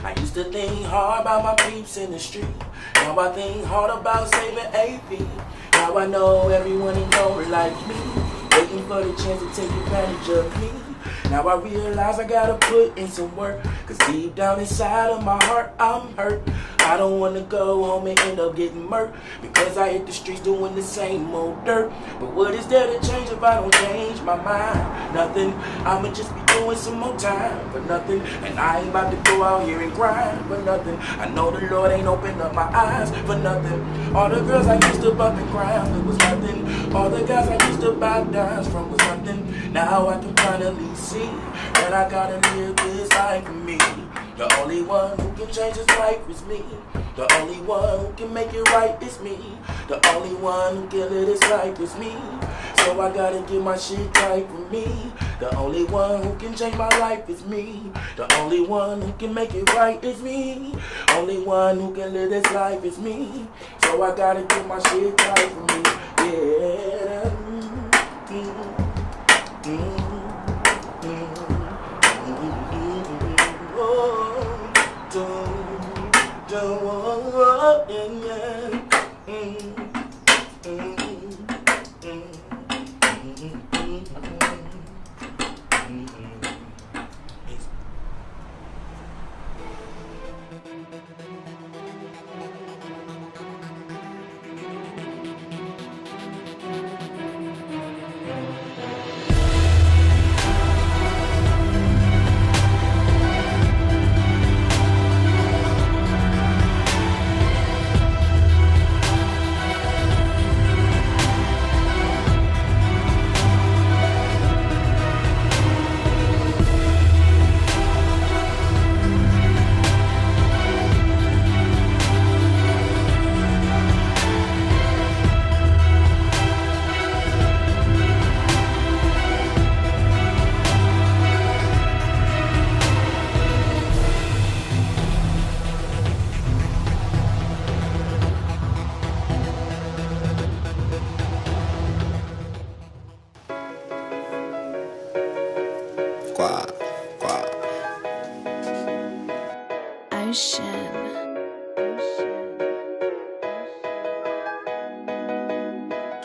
I used to think hard about my peeps in the street. Now I think hard about saving AP. Now I know everyone ain't know like me, waiting for the chance to take advantage of me. Now I realize I gotta put in some work, cause deep down inside of my heart I'm hurt. I don't wanna go home and end up getting murked, because I hit the streets doing the same old dirt. But what is there to change if I don't change my mind? Nothing. I'ma just be doing some more time for nothing. And I ain't about to go out here and grind for nothing. I know the Lord ain't opened up my eyes for nothing. All the girls I used to bump and grind, it was nothing. All the guys I used to buy dimes from was nothing. Now I can finally see that I gotta live this life for me. The only one who can change his life is me. The only one who can make it right is me. The only one who can live this life is me. So I gotta get my shit right for me. The only one who can change my life is me. The only one who can make it right is me. Only one who can live this life is me. So I gotta get my shit right for me. Yeah.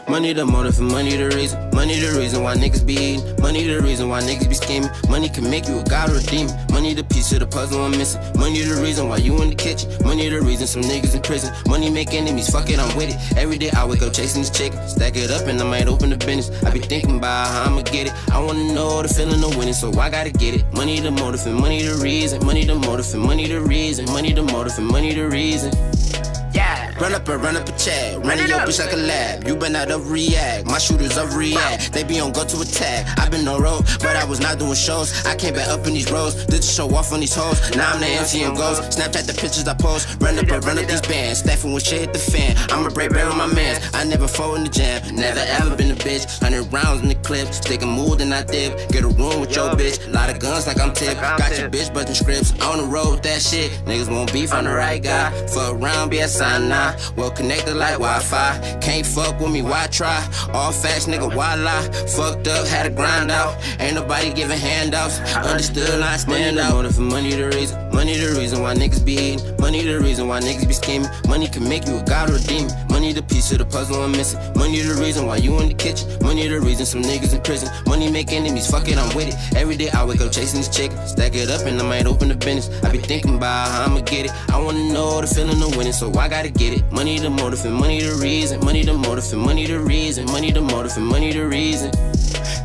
Money the motive and money the reason. Money the reason why niggas be eating. Money the reason why niggas be scheming. Money can make you a god or a demon. Money the piece of the puzzle I'm missing. Money the reason why you in the kitchen. Money the reason some niggas in prison. Money make enemies, fuck it, I'm with it. Every day I wake up chasing this chicken. Stack it up and I might open the business. I be thinking about how I'ma get it. I wanna know the feeling of winning, so I gotta get it. Money the motive and money the reason. Money the motive and money the reason. Money the motive and money the reason. Run up a check, running your bitch like a lab. You better not overreact, my shooters overreact. They be on go to attack. I been on road, but I was not doing shows. I came back up in these roads, did the show off on these hoes. Now I'm the MCM goes, Snapchat the pictures I post. Run up these bands, staffing when shit hit the fan. I'ma break bread with my mans, I never fall in the jam. Never ever been a bitch, 100 rounds in the clip. Stick a move and I dip, get a room with your bitch. Lot of guns like I'm Tip, got your bitch bustin' scripts. On the road with that shit, niggas won't beef on the right guy. Fuck around, be a sign now. Well connected like Wi-Fi. Can't fuck with me, why try? All facts, nigga, why lie? Fucked up, had to grind out. Ain't nobody giving handouts. Understood, I stand out. Motive and money the reason. Money the reason why niggas be eating. Money the reason why niggas be scheming. Money can make you a god or a demon. Money the piece of the puzzle I'm missing. Money the reason why you in the kitchen. Money the reason some niggas in prison. Money make enemies, fuck it, I'm with it. Every day I wake up chasing this chicken. Stack it up and I might open the business. I be thinking about how I'ma get it. I wanna know the feeling of winning, so I gotta get it. Money the motive and money the reason. Money the motive and money the reason. Money the motive and money the reason.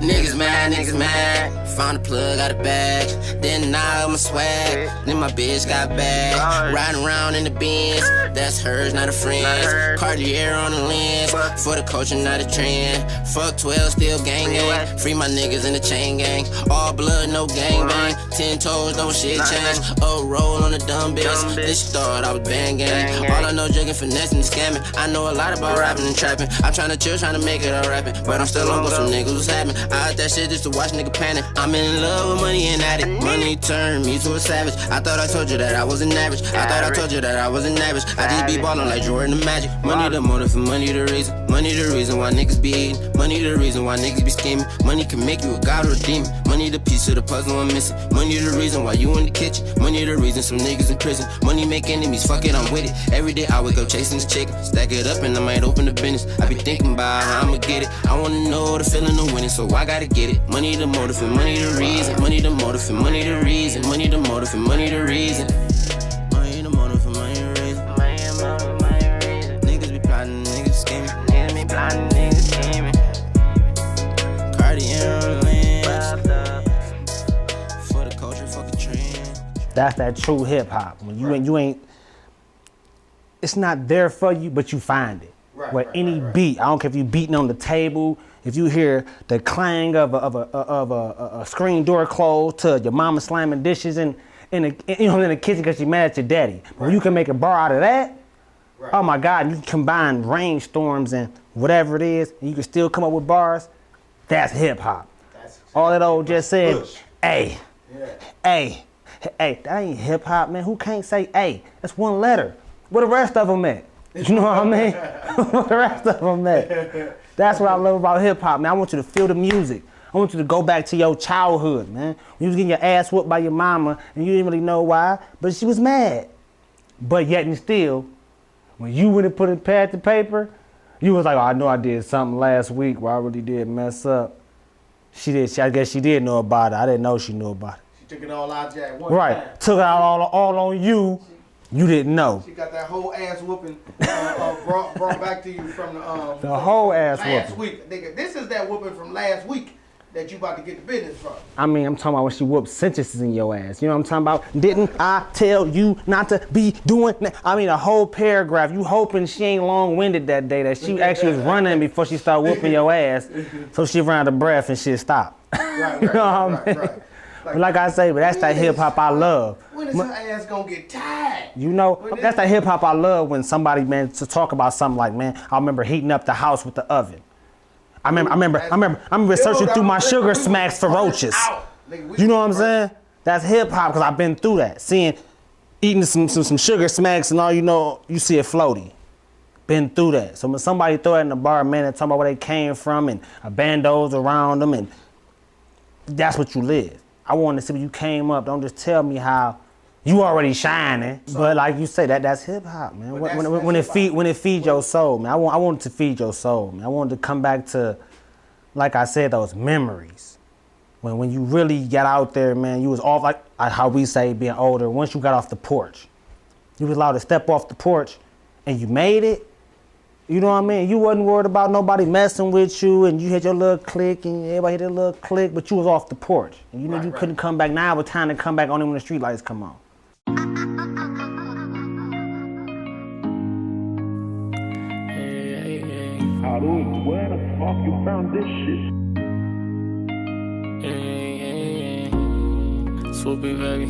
Niggas mad. Found a plug, got a bag. Then I got my swag. Then my bitch got back. Riding around in the Benz. That's hers, not a friend. Cartier on the lens. For the culture, not a trend. Fuck 12, still gang. Free my niggas in the chain gang. All blood, no gang bang. 10 toes, no shit change. Oh, roll on the dumb bitch. This shit thought I was bang gang. All I know, jugging, finessing, and scamming. I know a lot about rapping and trapping. I'm tryna chill, tryna make it all rapping. But I'm still on with some niggas, what's happening? eyes that shit just to watch nigga panic. I'm in love with money and addict. Money turned me to a savage. I thought I told you that I wasn't average. I thought I told you that I wasn't average. I just be ballin' like Jordan the Magic. Money the motive and money the reason. Money the reason why niggas be eating. Money the reason why niggas be scheming. Money can make you a god or a demon. Money the piece of the puzzle I'm missing. Money the reason why you in the kitchen. Money the reason some niggas in prison. Money make enemies, fuck it, I'm with it. Every day I wake up chasing this chicken. Stack it up and I might open the business. I be thinking about how I'ma get it. I wanna know the feeling of winning, so I gotta get it. Money the motive and money the reason. Money the motive and money the reason. Money the motive and money the reason. Money the motive and money the reason. Niggas be plotting, niggas scheming. Niggas be plotting, niggas scheming. Cartier lens. For the culture, fuck a trend. That's that true hip hop. When you ain't, it's not there for you, but you find it. With any beat, I don't care if you beating on the table, if you hear the clang of a screen door closed to your mama slamming dishes in the kitchen because she mad at your daddy. But when you can make a bar out of that, oh my God, you can combine rainstorms and whatever it is, and you can still come up with bars. That's hip hop. All that old just said, hey, hey, that ain't hip hop, man. Who can't say hey? That's one letter. Where the rest of them at? You know what I mean? Where the rest of them at? That's what I love about hip hop, man. I want you to feel the music. I want you to go back to your childhood, man. You was getting your ass whooped by your mama and you didn't really know why, but she was mad. But yet and still, when you went and put it pad to paper, you was like, oh, I know I did something last week where I really did mess up. I guess she did know about it. I didn't know she knew about it. She took it all out at one time. Took it out all on you. You didn't know. She got that whole ass whooping brought back to you from the whole ass last whooping. week. Nigga, this is that whooping from last week that you about to get the business from. I mean, I'm talking about when she whooped sentences in your ass. You know what I'm talking about? Didn't I tell you not to be doing that? I mean, a whole paragraph. You hoping she ain't long-winded that day, that she actually was running before she started whooping your ass, so she ran out of breath and shit stopped. Right, you know what I mean? But like I say, but that's that hip hop I love. When is her ass gonna get tired? You know, that's that hip hop I love when somebody, man, to talk about something like, man, I remember heating up the house with the oven. I remember searching through my sugar smacks for roaches. You know what I'm saying? That's hip hop because I've been through that. Eating some sugar smacks and all you see it floaty. Been through that. So when somebody throw it in the bar, man, and talk about where they came from and a bandos around them, and that's what you live. I want to see when you came up. Don't just tell me how you already shining. But like you say, that's hip hop, man. When it feeds your soul, man. I want it to feed your soul, man. I want it to come back to, like I said, those memories. When you really got out there, man, you was off, like how we say being older. Once you got off the porch, you was allowed to step off the porch, and you made it. You know what I mean? You wasn't worried about nobody messing with you, and you had your little click, and everybody had their little click, but you was off the porch. And you know you couldn't come back. Now it was time to come back only when the street lights come on. Where the fuck you found this shit? Swoopy baby.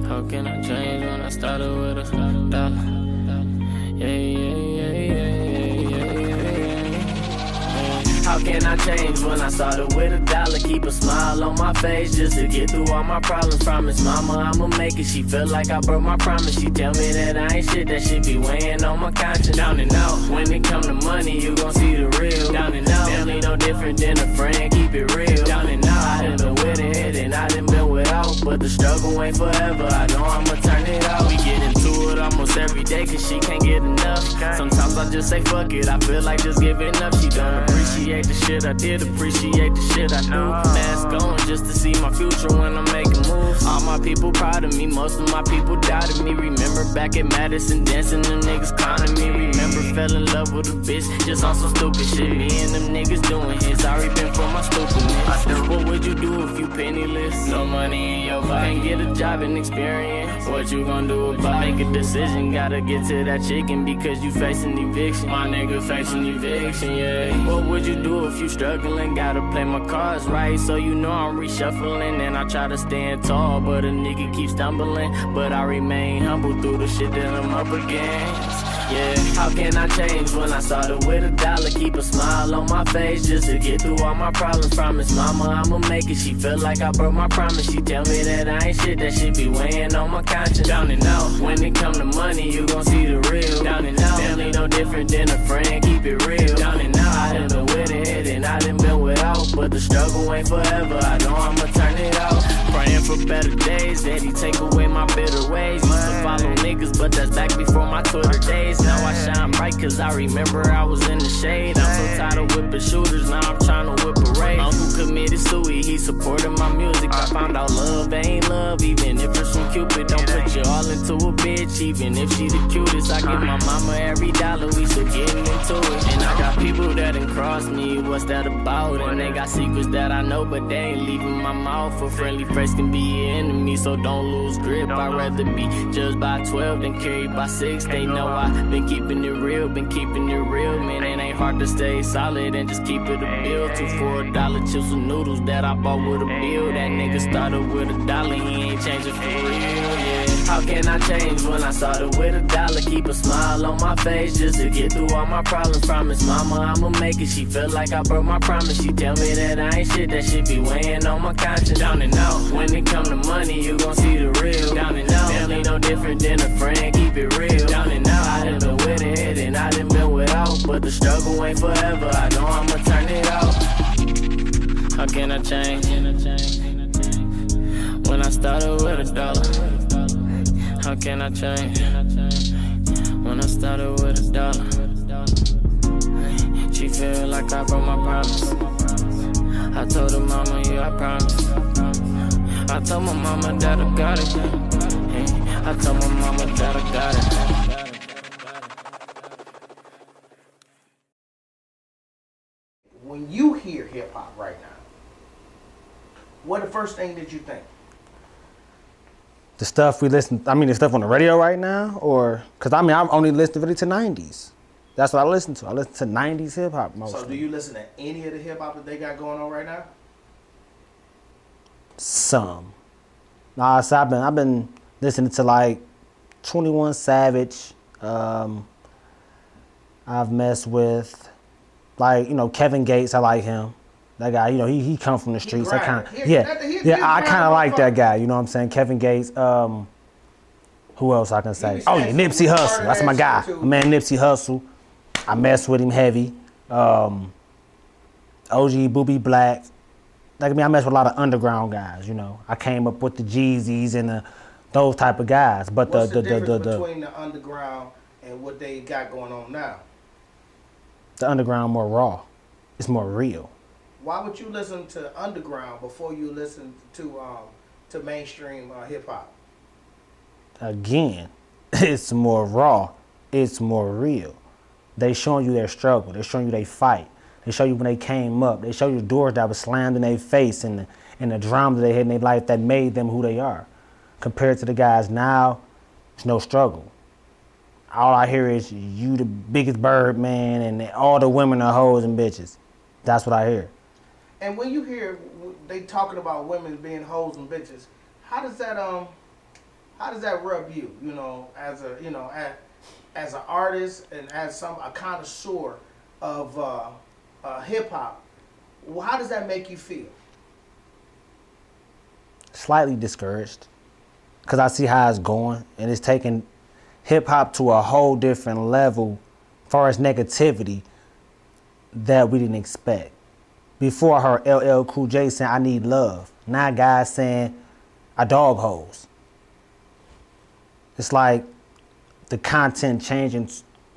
How can I change when I started with a dollar? How can I change when I started with a dollar? Keep a smile on my face just to get through all my problems. Promise mama I'ma make it. She feel like I broke my promise. She tell me that I ain't shit, that shit be weighing on my conscience. Down and out, when it come to money, you gon' see the real. Down and out, family no different than a friend, keep it real. Down and out, I done been with it and I done been without, but the struggle ain't forever. I know I'ma turn it out. We get into it almost every day cause she can't get enough. Sometimes I just say fuck it, I feel like just giving up. She don't appreciate the shit I did, appreciate the shit I do. Mask on just to see my future when I'm making moves. All my people proud of me, most of my people doubted me. Remember back at Madison dancing, them niggas clowning me. Remember fell in love with a bitch just on some stupid shit. Me and them niggas doing hits, I repent for my stupidness. What would you do if you penniless? No money in your pocket, can't get a job and experience. What you gonna do about it? Make a decision, gotta get to that chicken because you facing eviction. My nigga facing eviction, yeah. What would you do if you struggling? Gotta play my cards right, so you know I'm reshuffling. And I try to stand tall, but a nigga keeps stumbling. But I remain humble through the shit that I'm up against. Yeah, how can I change when I started with $1? Keep a smile on my face just to get through all my problems. Promise mama I'ma make it. She feel like I broke my promise. She tell me that I ain't shit, that shit be weighing on my conscience. Down and out, when it come to money, you gon' see the real. Down and out, family no different than a friend, keep it real. Down and out, I done been with it and I done been without, but the struggle ain't forever. I know I'ma turn it out. Praying for better days, that he take away my bitter ways. Used to follow niggas, but that's back before my Twitter days. Now I shine bright cause I remember I was in the shade. I'm so tired of whipping shooters, now I'm trying to whip a raid. Uncle committed suicide, he supported my music. I found out love ain't love, even if it's from Cupid. Don't put you all into a bitch, even if she the cutest. I give my mama every dollar, we still getting into it. And I got people that done cross me, what's that about? And they got secrets that I know, but they ain't leaving my mouth. A friendly face can be your enemy, so don't lose grip. I'd rather be judged by 12 than carried by 6. They know I've been keeping it real, man. It ain't hard to stay solid and just keep it a bill. 2 for $1 chips and noodles that I bought with a bill. That nigga started with $1, he ain't changing for real, yeah. How can I change when I started with $1? Keep a smile on my face just to get through all my problems. Promise mama I'ma make it. She feel like I broke my promise. She tell me that I ain't shit, that shit be weighing on my conscience. Down and out, when it come to money, you gon' see the real. Down and out, family no different than a friend, keep it real. Down and out, I done been with it and I done been without, but the struggle ain't forever. I know I'ma turn it out. How can I change when I started with $1? How can I change when I started with $1? She feel like I broke my promise. I told her mama, yeah, I promise. I told my mama that I got it. I told my mama that I got it. When you hear hip hop right now, what the first thing that you think? The stuff we listen, I mean the stuff on the radio right now, or, cause I mean I've only listened really to 90s. That's what I listen to. I listen to 90s hip hop mostly. So do you listen to any of the hip hop that they got going on right now? Some. Nah, so I've been listening to like 21 Savage. I've messed with like, you know, Kevin Gates. I like him. That guy, you know, he come from the streets. Right. I kind of I kind of like that guy. You know what I'm saying? Kevin Gates. Who else I can say? Oh yeah, Nipsey Hussle. That's my guy. My man Nipsey Hussle. I mess with him heavy. OG Booby Black. Like I mean, I mess with a lot of underground guys. You know, I came up with the Jeezys and those type of guys. But what's the difference between the underground and what they got going on now? The underground more raw. It's more real. Why would you listen to underground before you listen to mainstream hip hop? Again, it's more raw. It's more real. They showing you their struggle. They showing you they fight. They show you when they came up. They show you the doors that were slammed in their face and the drama that they had in their life that made them who they are. Compared to the guys now, it's no struggle. All I hear is you the biggest bird man and all the women are hoes and bitches. That's what I hear. And when you hear they talking about women being hoes and bitches, how does that rub you? You know, as an artist and as a connoisseur of hip hop, how does that make you feel? Slightly discouraged, because I see how it's going, and it's taking hip hop to a whole different level as far as negativity that we didn't expect. Before I heard LL Cool J saying, I need love. Now guys saying, I dog hoes. It's like the content changing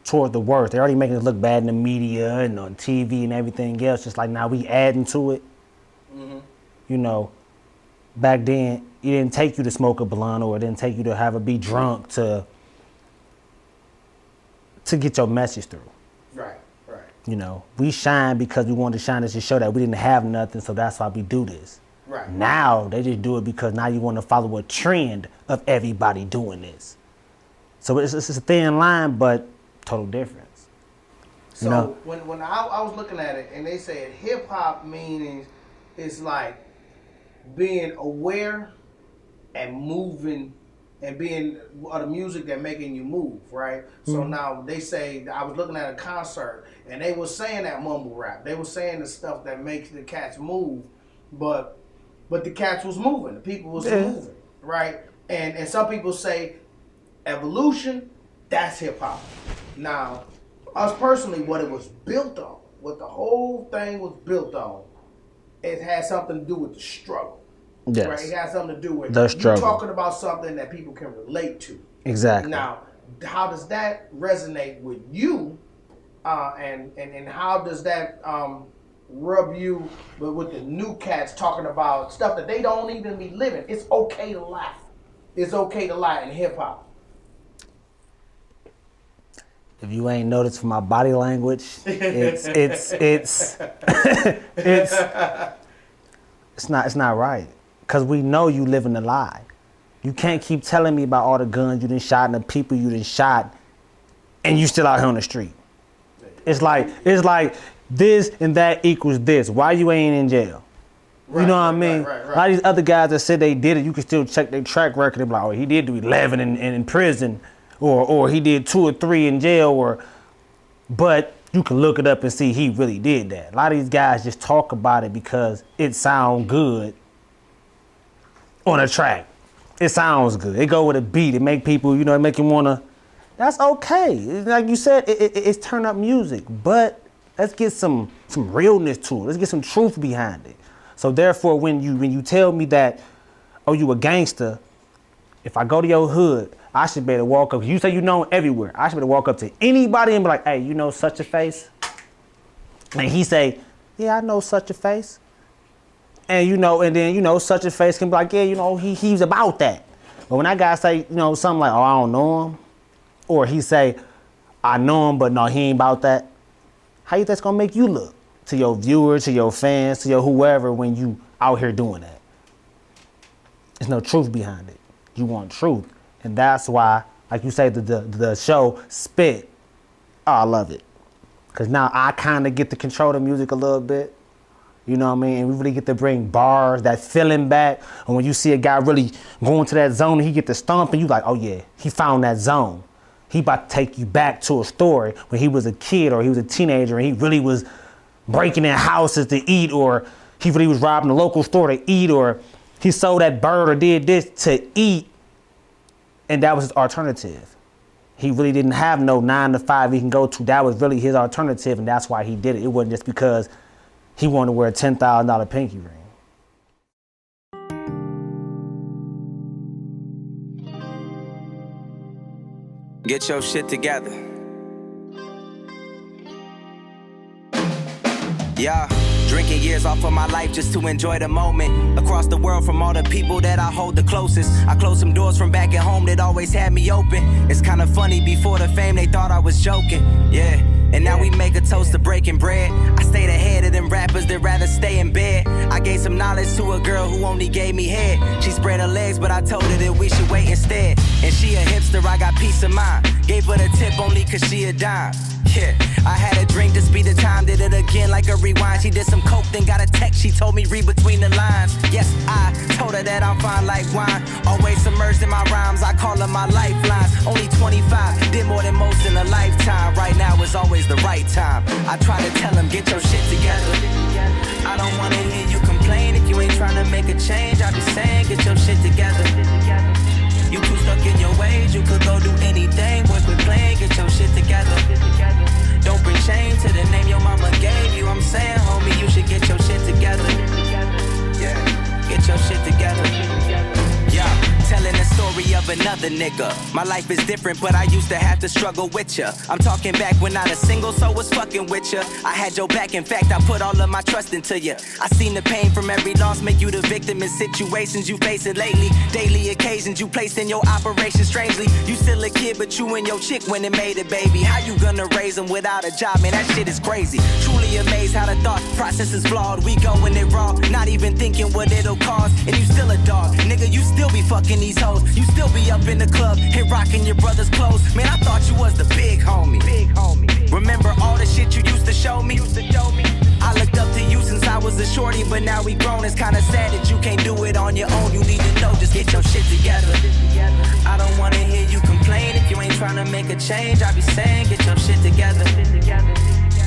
toward the worst. They're already making us look bad in the media and on TV and everything else. Just like now we adding to it. Mm-hmm. You know, back then, it didn't take you to smoke a blunt or it didn't take you to be drunk to get your message through. Right. You know, we shine because we wanted to shine to show that we didn't have nothing, so that's why we do this. Right. Now, they just do it because now you want to follow a trend of everybody doing this. So it's a thin line, but total difference. So you know? when I was looking at it and they said hip hop meaning it's like being aware and moving and being the music that making you move, right? So now they say, I was looking at a concert and they were saying that mumble rap. They were saying the stuff that makes the cats move, but the cats was moving, the people was moving, right? And some people say evolution, that's hip hop. Now, us personally, what it was built on, what the whole thing was built on, it had something to do with the struggle. Yes. Right? It has something to do with the struggle. You talking about something that people can relate to. Exactly. Now, how does that resonate with you? And how does that rub you with the new cats talking about stuff that they don't even be living? It's okay to lie. It's okay to lie in hip hop. If you ain't noticed from my body language, it's not right. Cause we know you living a lie. You can't keep telling me about all the guns you done shot and the people you done shot, and you still out here on the street. It's like this and that equals this. Why you ain't in jail? You know what I mean? Right. A lot of these other guys that said they did it, you can still check their track record and be like, oh, he did do 11 in prison, or he did 2 or 3 in jail, but you can look it up and see he really did that. A lot of these guys just talk about it because it sounds good on a track. It sounds good. It go with a beat. It make people, it make you wanna. That's okay. Like you said, it's turn up music, but let's get some realness to it. Let's get some truth behind it. So therefore, when you tell me that, oh, you a gangster, if I go to your hood, I should be able to walk up. You say you know everywhere. I should be able to walk up to anybody and be like, hey, you know such a face? And he say, yeah, I know such a face. And then such a face can be like, yeah, he's about that. But when that guy say, something like, oh, I don't know him, or he say, I know him, but no, he ain't about that. How you think that's gonna make you look to your viewers, to your fans, to your whoever when you out here doing that? There's no truth behind it. You want truth, and that's why, like you say, the show Spit. Oh, I love it, cause now I kind of get to control the music a little bit. You know what I mean? And we really get to bring bars, that feeling back. And when you see a guy really going to that zone and he get to stomp, and you like, oh yeah, he found that zone. He about to take you back to a story when he was a kid or he was a teenager and he really was breaking in houses to eat, or he really was robbing the local store to eat, or he sold that bird or did this to eat, and that was his alternative. He really didn't have no 9 to 5 he can go to. That was really his alternative, and that's why he did it. It wasn't just because he wanted to wear a $10,000 pinky ring. Get your shit together. Yeah, drinking years off of my life just to enjoy the moment. Across the world from all the people that I hold the closest. I closed some doors from back at home that always had me open. It's kinda funny, before the fame they thought I was joking. Yeah, and now we make a toast to breaking bread. I stayed ahead of them rappers that rather stay in bed. I gave some knowledge to a girl who only gave me head. She spread her legs, but I told her that we should wait instead. And she a hipster, I got peace of mind. Gave her the tip only cause she a dime. Yeah, I had a drink to speed the time, did it again like a rewind. She did some coke, then got a text, she told me read between the lines. Yes, I told her that I'm fine like wine. Always submerged in my rhymes, I call them my lifelines. Only 25, did more than most in a lifetime. Right now is always the right time. I try to tell them, get your shit together. I don't wanna hear you complain if you ain't trying to make a change. I be saying, get your shit together. You too stuck in your ways, you could go do anything. Boy, quit playing, get your shit together. Don't bring shame to the name your mama gave you. I'm saying, homie, you should get your shit together. Yeah, get your shit together. Yeah, telling the story of another nigga. My life is different, but I used to have to struggle with ya. I'm talking back when not a single soul was fucking with ya. I had your back, in fact, I put all of my trust into ya. I seen the pain from every loss make you the victim in situations you facing lately. Daily occasions you placed in your operation strangely. You still a kid, but you and your chick when it made it, baby. How you gonna raise them without a job, man? That shit is crazy. Truly amazed how the thought process is flawed. We going it raw, not even thinking what it'll cost. And you still a dog, nigga, you still be fucking these hoes. You still be up in the club and rocking your brother's clothes. Man, I thought you was the big homie. Remember all the shit you used to show me? I looked up to you since I was a shorty, but now we grown. It's kinda sad that you can't do it on your own. You need to know, just get your shit together. I don't wanna hear you complain if you ain't tryna make a change. I be saying, get your shit together.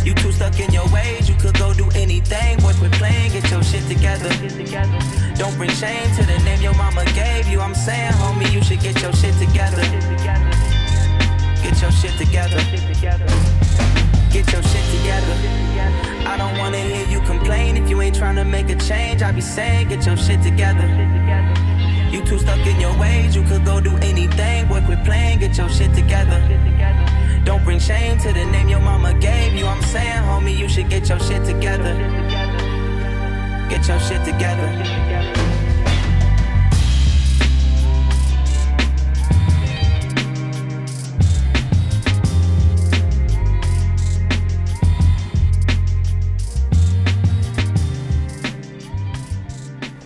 You too stuck in your ways, you could go do anything. Boy, quit playing, get your shit together. Don't bring shame to the name your mama gave you. I'm saying, homie, you should get your shit together. Get your shit together. Get your shit together. I don't wanna hear you complain if you ain't tryna make a change. I be saying, get your shit together. You too stuck in your ways, you could go do anything. Boy, quit playing, get your shit together. Don't bring shame to the name your mama gave you. I'm saying, homie, you should get your shit together. Get your shit together.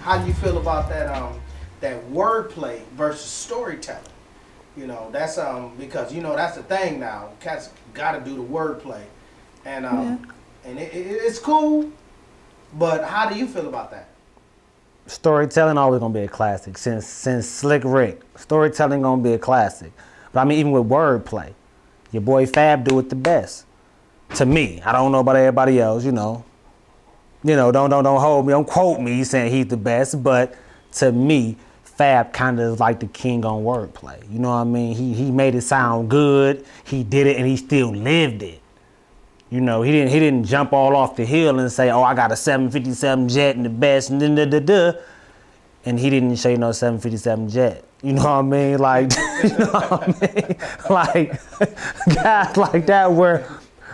How do you feel about that wordplay versus storytelling? You know, that's because you know that's the thing now. Cats got to do the wordplay, and and it's cool. But how do you feel about that? Storytelling always gonna be a classic. Since Slick Rick, storytelling gonna be a classic. But I mean, even with wordplay, your boy Fab do it the best. To me, I don't know about everybody else. You know, don't hold me, don't quote me saying he's the best. But to me, Fab kind of is like the king on wordplay. You know what I mean? He made it sound good. He did it, and he still lived it. You know, he didn't jump all off the hill and say, "Oh, I got a 757 jet and the best," and and he didn't show you no 757 jet. You know what I mean? Like, you know what I mean? Like guys like that, where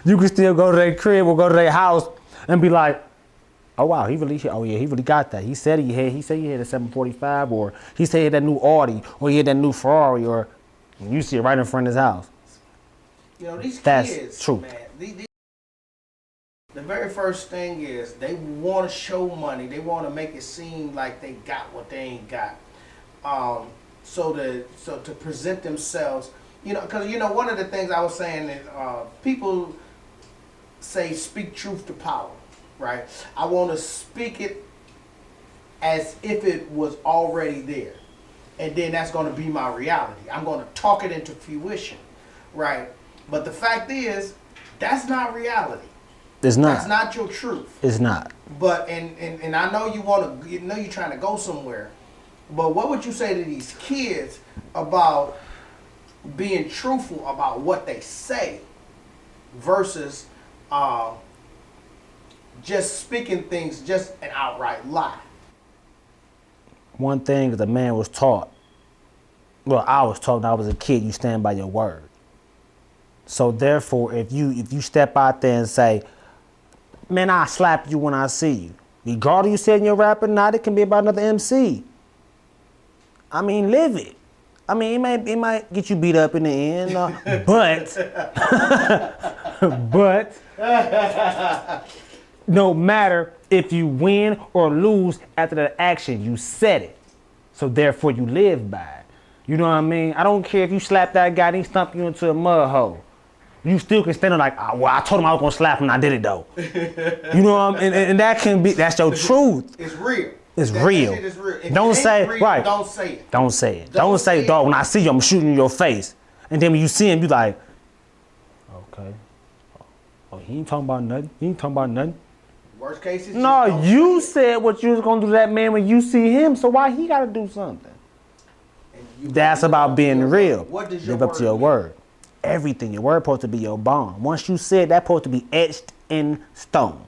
you can still go to their crib or go to their house and be like, "Oh wow, he really got that. He said he had a 745, or he said he had that new Audi, or he had that new Ferrari, or you see it right in front of his house." You know, these That's kids, true. Man, the very first thing is they want to show money. They want to make it seem like they got what they ain't got. So to present themselves, you know, because you know one of the things I was saying is people say speak truth to power. Right? I want to speak it as if it was already there. And then that's going to be my reality. I'm going to talk it into fruition. Right? But the fact is, that's not reality. It's not. That's not your truth. It's not. But, and I know you're trying to go somewhere. But what would you say to these kids about being truthful about what they say versus, just speaking things just an outright lie? One thing that the man was taught, well, I was taught when I was a kid, you stand by your word. So therefore, if you step out there and say, "Man, I'll slap you when I see you," regardless you said in your rap or not, it can be about another MC. I mean, live it. I mean, it might get you beat up in the end, but no matter if you win or lose after the action, you said it. So therefore you live by it. You know what I mean? I don't care if you slap that guy and he stump you into a mud hole. You still can stand there like, "Well, I told him I was gonna slap him and I did it though." You know what I mean? And that's your truth. It's real. It's that real. Shit is real. If don't it say ain't real, right. Don't say it. Don't say it. Don't say it, dog. When I see you, I'm shooting in your face. And then when you see him, you like, okay. Oh, he ain't talking about nothing. Worst case is no, you said what you was gonna do to that man when you see him. So why he gotta do something? That's about being real. What does your live up to your word? Everything. Your word supposed to be your bond. Once you said that, supposed to be etched in stone.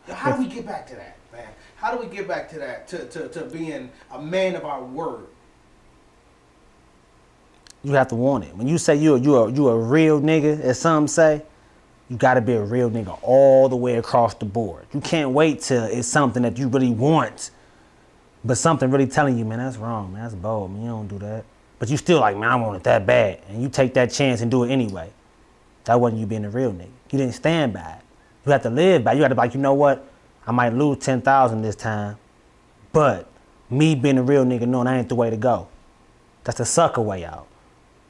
How do we get back to that, man? How do we get back to that? To being a man of our word. You have to want it. When you say you a real nigga, as some say, you got to be a real nigga all the way across the board. You can't wait till it's something that you really want, but something really telling you, "Man, that's wrong, man, that's bold, man, you don't do that." But you still like, "Man, I want it that bad," and you take that chance and do it anyway. That wasn't you being a real nigga. You didn't stand by it. You have to live by it. You have to be like, "You know what? I might lose 10,000 this time, but me being a real nigga knowing I ain't the way to go." That's the sucker way out.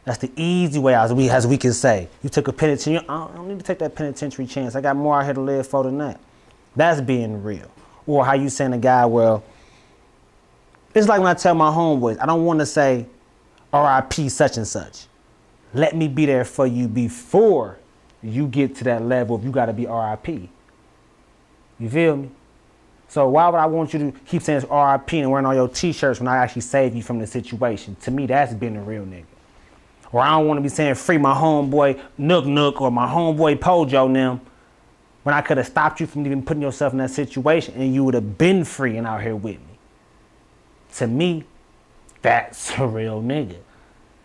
That's the easy way out, as we can say. You took a penitentiary. I don't need to take that penitentiary chance. I got more out here to live for than that. That's being real. Or how you saying to a guy, well, it's like when I tell my homeboys, I don't want to say RIP such and such. Let me be there for you before you get to that level if you got to be RIP. You feel me? So why would I want you to keep saying it's RIP and wearing all your t-shirts when I actually save you from the situation? To me, that's being a real nigga. Or I don't want to be saying free my homeboy Nook Nook or my homeboy Pojo and them when I could have stopped you from even putting yourself in that situation and you would have been free and out here with me. To me, that's a real nigga.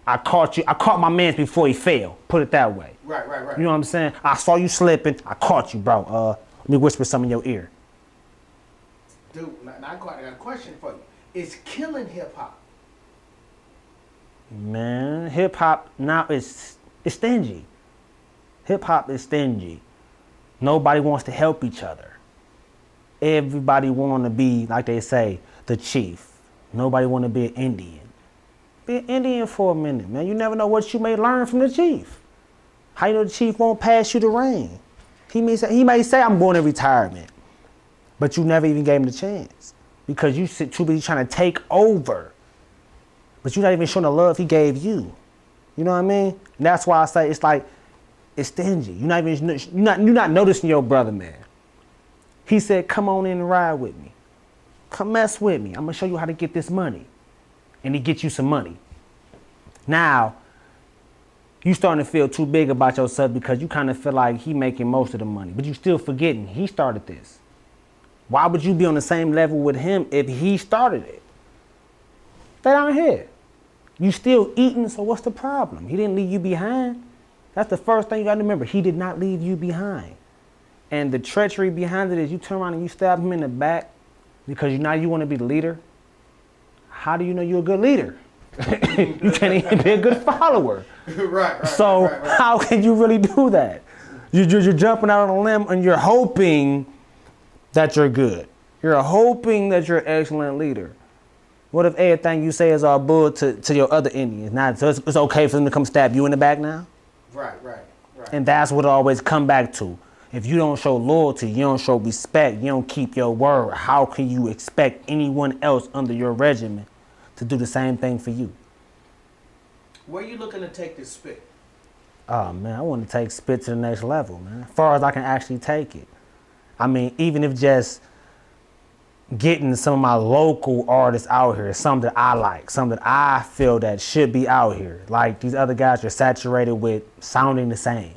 I caught my man before he fell. Put it that way. Right. You know what I'm saying? I saw you slipping. I caught you, bro. Let me whisper some in your ear. Dude, I got a question for you. Is killing hip hop? Man, hip hop now is stingy. Hip hop is stingy. Nobody wants to help each other. Everybody want to be, like they say, the chief. Nobody want to be an Indian. Be an Indian for a minute, man. You never know what you may learn from the chief. How you know the chief won't pass you the reign? He may say I'm going to retirement, but you never even gave him the chance because you sit too busy trying to take over. But you're not even showing the love he gave you. You know what I mean? And that's why I say it's stingy. You're not noticing your brother, man. He said, "Come on in and ride with me. Come mess with me. I'm gonna show you how to get this money." And he gets you some money. Now, you starting to feel too big about yourself because you kind of feel like he making most of the money, but you still forgetting he started this. Why would you be on the same level with him if he started it? They aren't here. You still eating, so what's the problem? He didn't leave you behind. That's the first thing you got to remember. He did not leave you behind. And the treachery behind it is you turn around and you stab him in the back because now you want to be the leader. How do you know you're a good leader? You can't even be a good follower. Right. So how can you really do that? You're jumping out on a limb and you're hoping that you're good. You're hoping that you're an excellent leader. What if everything you say is all bull to your other Indians? Now, so it's okay for them to come stab you in the back now? Right. And that's what it always come back to. If you don't show loyalty, you don't show respect, you don't keep your word, how can you expect anyone else under your regimen to do the same thing for you? Where you looking to take this spit? Oh, man, I want to take spit to the next level, man. As far as I can actually take it. I mean, even if just getting some of my local artists out here, some that I like, some that I feel that should be out here. Like these other guys are saturated with sounding the same.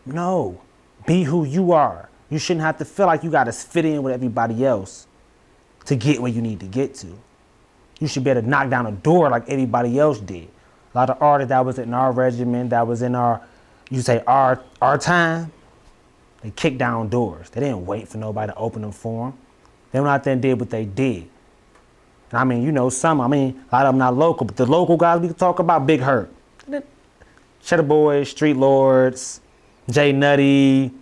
No, be who you are. You shouldn't have to feel like you got to fit in with everybody else to get where you need to get to. You should be able to knock down a door like everybody else did. A lot of artists that was in our regiment, that was in our time, they kicked down doors. They didn't wait for nobody to open them for them. They went out there and did what they did. And I mean, a lot of them not local, but the local guys we can talk about, Big Hurt. Cheddar Boys, Street Lords, Jay Nutty,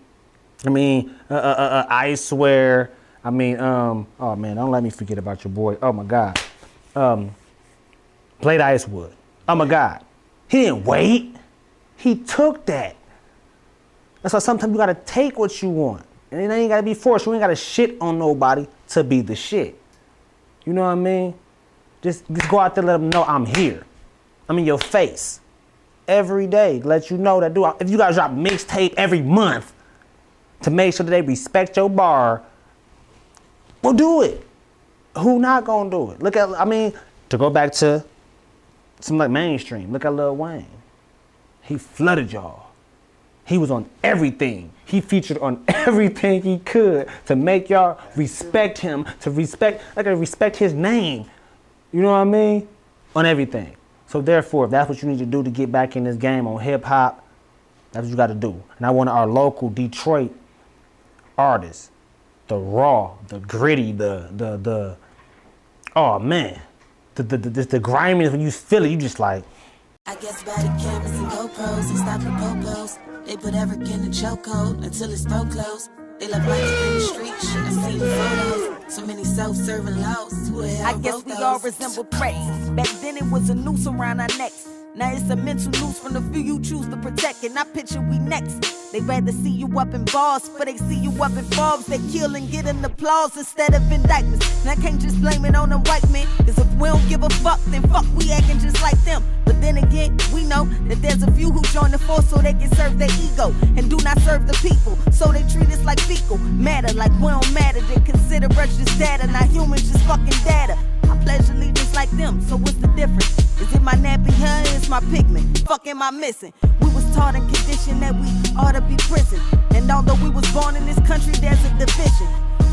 I Swear. oh man, don't let me forget about your boy. Oh my God. Blade Icewood. Oh my God. He didn't wait. He took that. That's why sometimes you gotta take what you want. And it ain't gotta be forced. You ain't gotta shit on nobody to be the shit. You know what I mean? Just go out there and let them know I'm here. I'm in your face. Every day. Let you know that, dude, if you guys drop mixtape every month to make sure that they respect your bar, well, do it. Who not gonna do it? To go back to some like mainstream, look at Lil Wayne. He flooded y'all. He was on everything. He featured on everything he could to make y'all respect him, to respect his name. You know what I mean? On everything. So therefore, if that's what you need to do to get back in this game on hip hop, that's what you got to do. And I want our local Detroit artists, the raw, the gritty, the griminess, when you feel it, you just like. I guess by the cameras and GoPros and stop the popos. They put Eric in the chokehold until his throat closed. They left like in the street, shit, I seen the photos. So many self-serving laws. I guess we all resemble threats. Back then it was a noose around our necks. Now it's a mental noose from the few you choose to protect. And I picture we next. They rather see you up in bars, but they see you up in Forbes. They kill and get an applause instead of indictments. And I can't just blame it on them white men, cause if we don't give a fuck, then fuck, we acting just like them. But then again, we know that there's a few who join the force so they can serve their ego and do not serve the people. So they treat us like fecal matter, like we don't matter. They consider us just data, not humans, just fucking data. I pledge allegiance like them, so what's the difference? Is it my nappy hair or is my pigment? Fuck am I missing? We was taught and conditioned that we ought to be prison. And although we was born in this country, there's a division.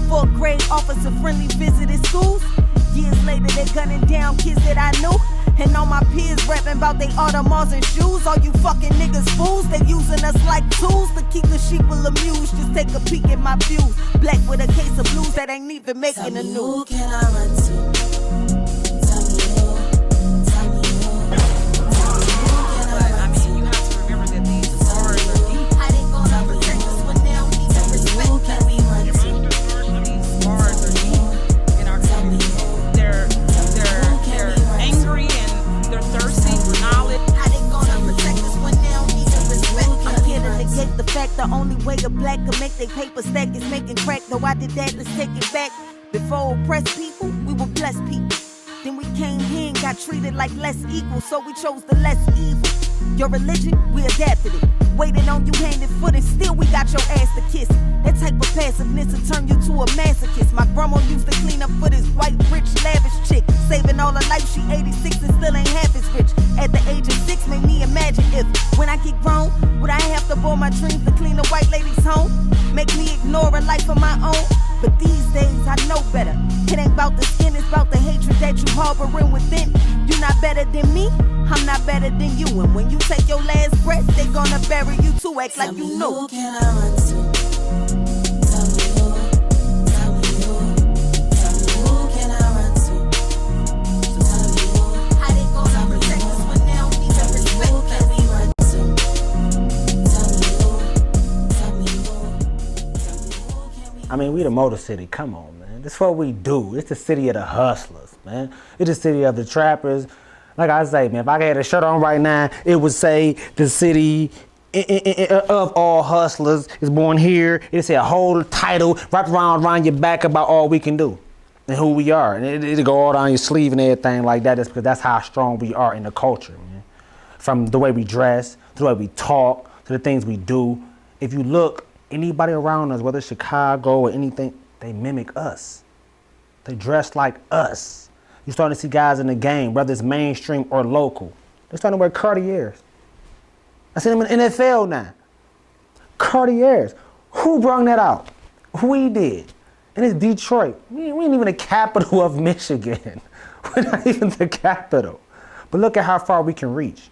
4th grade officer friendly visited schools. Years later, they gunning down kids that I knew. And all my peers rapping about they Audemars and shoes. All you fucking niggas fools, they using us like tools to keep the sheeple amused. Just take a peek at my views. Black with a case of blues that ain't even making the news. Who can I run to? The only way a black can make their paper stack is making crack. Though I did that, let's take it back. Before oppressed people, we were blessed people. Then we came here and got treated like less equal, so we chose the less evil. Your religion, we adapted it. Waiting on you handed foot and still we got your ass to kiss. That type of passiveness will turn you to a masochist. My grandma used to clean up for this white, rich, lavish chick. Saving all her life, she 86 and still ain't half as rich. At the age of 6, made me imagine if, when I get grown, would I have to bore my dreams to clean a white lady's home? Make me ignore a life of my own? But these days, I know better. It ain't about the skin, it's about the hatred that you harboring within. You not better than me, I'm not better than you. And when you take your last breath, they gonna bury you too. Act like you know. Who can I run to? Tell me who. Tell me who. Tell me who can I run to? Tell me who. How they gonna protect us when they don't even respect Who us? can we run to? Tell me who. Tell me who. Tell me who can we? I mean, we the Motor City. Come on, man. This is what we do. It's the city of the hustlers, man. It's the city of the trappers. Like I say, man, if I had a shirt on right now, it would say the city of all hustlers is born here. It say a whole title wrapped around your back about all we can do and who we are. And it'll go all down your sleeve and everything like that. That's because that's how strong we are in the culture, man. From the way we dress, to the way we talk, to the things we do. If you look, anybody around us, whether it's Chicago or anything, they mimic us. They dress like us. You're starting to see guys in the game, whether it's mainstream or local. They're starting to wear Cartiers. I see them in the NFL now. Cartiers. Who brought that out? We did. And it's Detroit. We ain't even the capital of Michigan. We're not even the capital. But look at how far we can reach.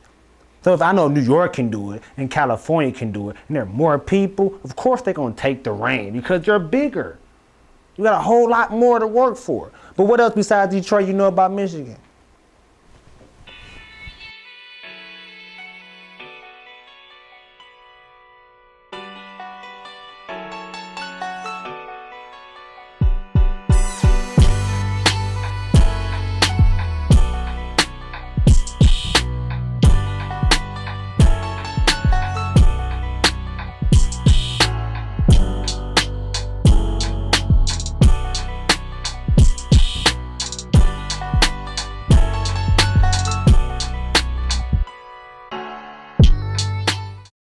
So if I know New York can do it and California can do it, and there are more people, of course they're going to take the reign because you're bigger. You got a whole lot more to work for. But what else besides Detroit you know about Michigan?